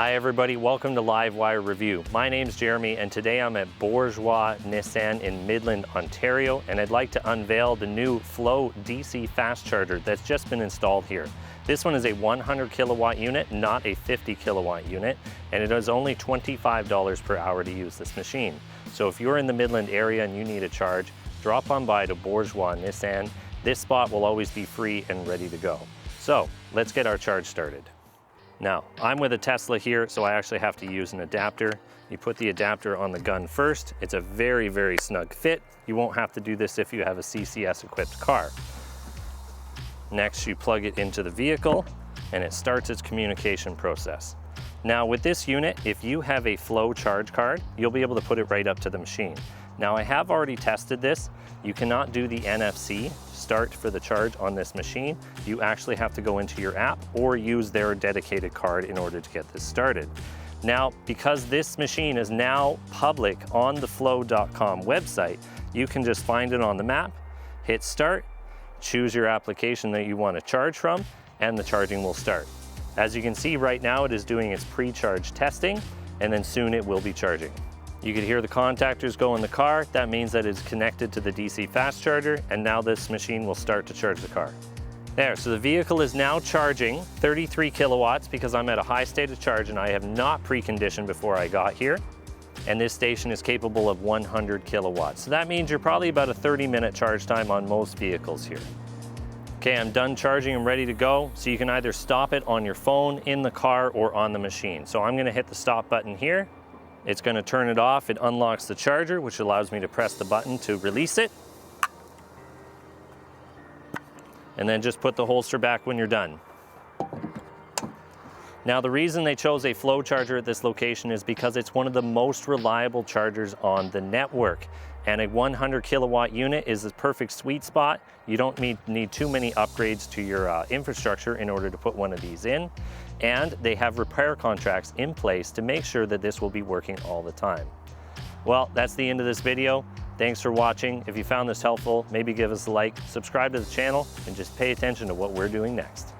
Hi everybody, welcome to Livewire Review. My name's Jeremy and today I'm at Bourgeois Nissan in Midland, Ontario, and I'd like to unveil the new Flo DC fast charger that's just been installed here. This one is a 100 kilowatt unit, not a 50 kilowatt unit, and it is only $25 per hour to use this machine. So if you're in the Midland area and you need a charge, drop on by to Bourgeois Nissan. This spot will always be free and ready to go. So let's get our charge started. Now, I'm with a Tesla here, so I actually have to use an adapter. You put the adapter on the gun first. It's a very, very snug fit. You won't have to do this if you have a CCS equipped car. Next, you plug it into the vehicle and it starts its communication process. Now with this unit, if you have a Flo charge card, you'll be able to put it right up to the machine. Now I have already tested this. You cannot do the NFC start for the charge on this machine. You actually have to go into your app or use their dedicated card in order to get this started. Now, because this machine is now public on the Flo.com website, you can just find it on the map, hit start, choose your application that you want to charge from, and the charging will start. As you can see right now, it is doing its pre-charge testing, and then soon it will be charging. You can hear the contactors go in the car. That means that it's connected to the DC fast charger, and now this machine will start to charge the car. There, so the vehicle is now charging 33 kilowatts because I'm at a high state of charge and I have not preconditioned before I got here. And this station is capable of 100 kilowatts. So that means you're probably about a 30-minute charge time on most vehicles here. Okay, I'm done charging, I'm ready to go. So you can either stop it on your phone, in the car, or on the machine. So I'm gonna hit the stop button here. It's gonna turn it off. It unlocks the charger, which allows me to press the button to release it. And then just put the holster back when you're done. Now the reason they chose a Flo charger at this location is because it's one of the most reliable chargers on the network. And a 100 kilowatt unit is the perfect sweet spot. You don't need too many upgrades to your infrastructure in order to put one of these in. And they have repair contracts in place to make sure that this will be working all the time. Well, that's the end of this video. Thanks for watching. If you found this helpful, maybe give us a like, subscribe to the channel, and just pay attention to what we're doing next.